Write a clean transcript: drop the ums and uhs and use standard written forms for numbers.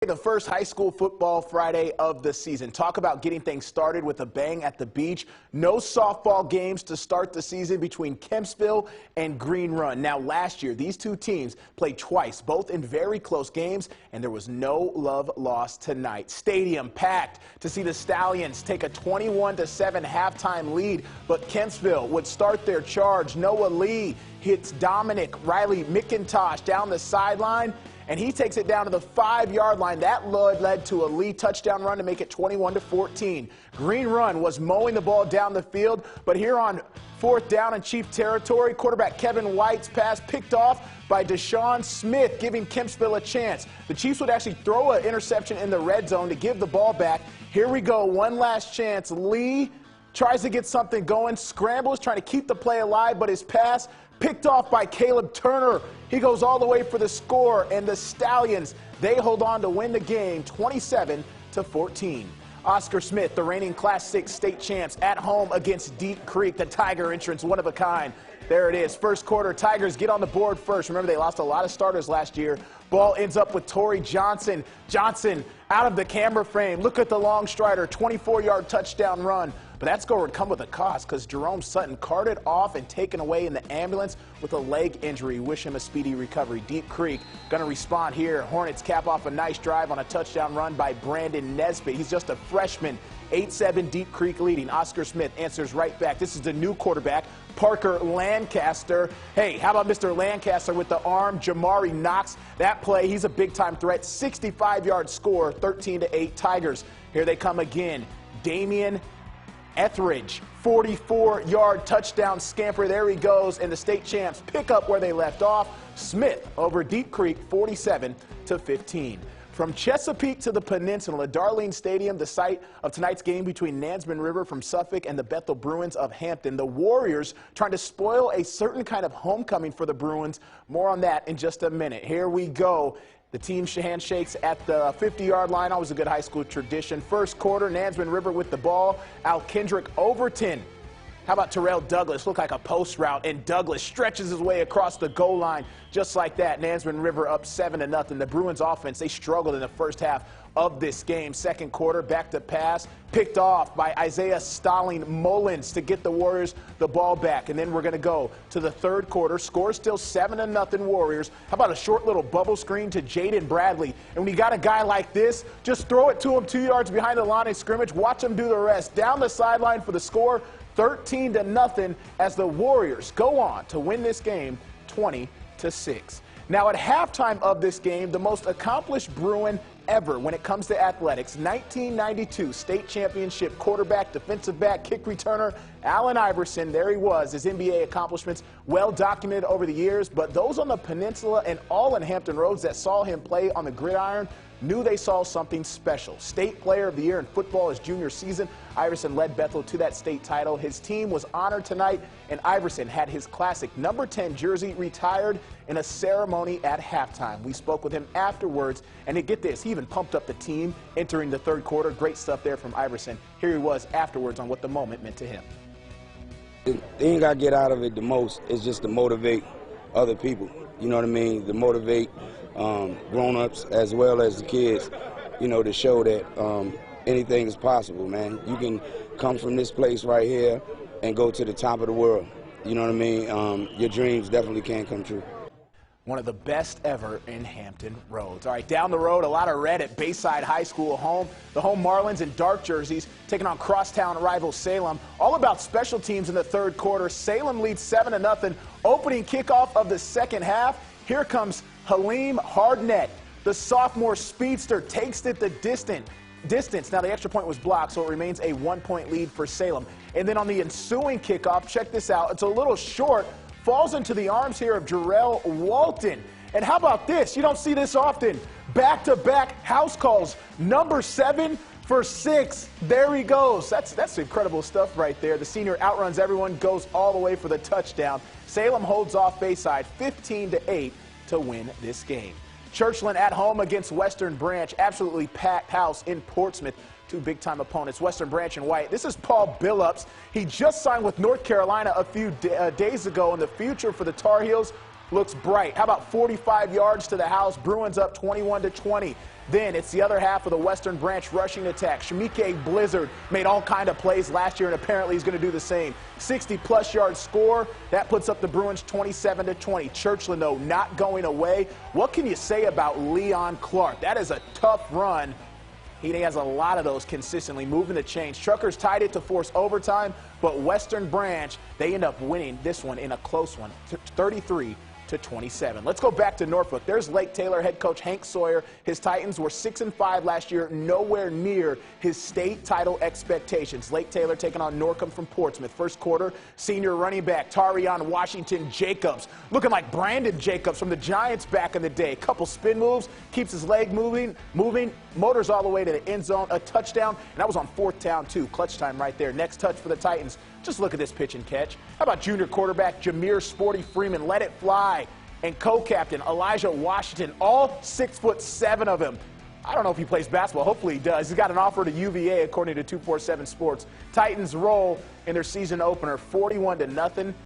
The first high school football Friday of the season. Talk about getting things started with a bang at the beach. No softball games to start the season between Kempsville and Green Run. Now, last year, these two teams played twice, both in very close games, and there was no love lost tonight. Stadium packed to see the Stallions take a 21-7 halftime lead, but Kempsville would start their charge. Noah Lee hits Dominic Riley McIntosh down the sideline, and he takes it down to the 5-yard line. That led to a Lee touchdown run to make it 21-14. Green Run was mowing the ball down the field, but here on 4th down in Chief territory, quarterback Kevin White's pass picked off by Deshaun Smith, giving Kempsville a chance. The Chiefs would actually throw an interception in the red zone to give the ball back. Here we go, one last chance. Lee tries to get something going, scrambles, trying to keep the play alive, but his pass picked off by Caleb Turner. He goes all the way for the score, and the Stallions, they hold on to win the game 27-14. Oscar Smith, the reigning Class 6 state champs, at home against Deep Creek, the Tiger entrance, one of a kind. There it is. First quarter, Tigers get on the board first. Remember, they lost a lot of starters last year. Ball ends up with Torrey Johnson. Johnson out of the camera frame. Look at the long strider, 24-yard touchdown run. But that's going to come with a cost because Jerome Sutton carted off and taken away in the ambulance with a leg injury. Wish him a speedy recovery. Deep Creek going to respond here. Hornets cap off a nice drive on a touchdown run by Brandon Nesbitt. He's just a freshman. 8-7 Deep Creek leading. Oscar Smith answers right back. This is the new quarterback, Parker Lancaster. Hey, how about Mr. Lancaster with the arm? Jamari knocks that play. He's a big-time threat. 65-yard score, 13-8 Tigers. Here they come again. Damian Etheridge, 44-yard touchdown scamper. There he goes, and the state champs pick up where they left off. Smith over Deep Creek, 47-15. From Chesapeake to the Peninsula, Darlene Stadium, the site of tonight's game between Nansemond River from Suffolk and the Bethel Bruins of Hampton. The Warriors trying to spoil a certain kind of homecoming for the Bruins. More on that in just a minute. Here we go. The team handshakes at the 50-yard line. Always a good high school tradition. First quarter, Nansemond River with the ball. Al Kendrick Overton. How about Terrell Douglas? Looked like a post route, and Douglas stretches his way across the goal line just like that. Nansemond River up 7-0. The Bruins offense, they struggled in the first half of this game. Second quarter, back to pass, picked off by Isaiah Stalling Mullins to get the Warriors the ball back. And then we're going to go to the third quarter. Score still 7-0 Warriors. How about a short little bubble screen to Jaden Bradley? And when you got a guy like this, just throw it to him 2 yards behind the line of scrimmage. Watch him do the rest. Down the sideline for the score, 13-0, as the Warriors go on to win this game 20-6. Now at halftime of this game, the most accomplished Bruin ever when it comes to athletics, 1992 state championship quarterback, defensive back, kick returner, Allen Iverson. There he was, his NBA accomplishments well documented over the years, but those on the Peninsula and all in Hampton Roads that saw him play on the gridiron knew they saw something special. State Player of the Year in football his junior season, Iverson led Bethel to that state title. His team was honored tonight, and Iverson had his classic number 10 jersey retired in a ceremony at halftime. We spoke with him afterwards, and get this, he even pumped up the team entering the third quarter. Great stuff there from Iverson. Here he was afterwards on what the moment meant to him. The thing I get out of it the most is just to motivate other people. You know what I mean? To motivate grown-ups as well as the kids, you know, to show that anything is possible, man. You can come from this place right here and go to the top of the world. You know what I mean? Your dreams definitely can come true. One of the best ever in Hampton Roads. All right, down the road, a lot of red at Bayside High School home. The home Marlins in dark jerseys taking on crosstown rival Salem. All about special teams in the third quarter. Salem leads 7-0. Opening kickoff of the second half. Here comes Halim Hardnett. The sophomore speedster takes it the distance. Now the extra point was blocked, so it remains a 1-point lead for Salem. And then on the ensuing kickoff, check this out. It's a little short. Falls into the arms here of Jarrell Walton. And how about this? You don't see this often. Back-to-back house calls. Number 7 for 6. There he goes. That's incredible stuff right there. The senior outruns everyone, goes all the way for the touchdown. Salem holds off Bayside 15-8 to win this game. Churchland at home against Western Branch. Absolutely packed house in Portsmouth. Two big-time opponents, Western Branch and White. This is Paul Billups. He just signed with North Carolina a few days ago, and the future for the Tar Heels looks bright. How about 45 yards to the house? Bruins up 21-20. Then it's the other half of the Western Branch rushing attack. Shamike Blizzard made all kind of plays last year, and apparently he's going to do the same. 60-plus yard score. That puts up the Bruins 27-20. Churchland, though, not going away. What can you say about Leon Clark? That is a tough run. He has a lot of those consistently, moving the chains. Truckers tied it to force overtime, but Western Branch, they end up winning this one in a close one, 33-27. Let's go back to Norfolk. There's Lake Taylor head coach Hank Sawyer. His Titans were 6-5 last year, nowhere near his state title expectations. Lake Taylor taking on Norcom from Portsmouth. First quarter, senior running back Tarion Washington Jacobs, looking like Brandon Jacobs from the Giants back in the day. Couple spin moves, keeps his leg moving, motors all the way to the end zone, a touchdown, and that was on 4th down too. Clutch time right there. Next touch for the Titans. Just look at this pitch and catch. How about junior quarterback Jameer Sporty Freeman? Let it fly. And co-captain Elijah Washington, all 6'7" of him. I don't know if he plays basketball. Hopefully he does. He's got an offer to UVA, according to 247 Sports. Titans roll in their season opener, 41-0.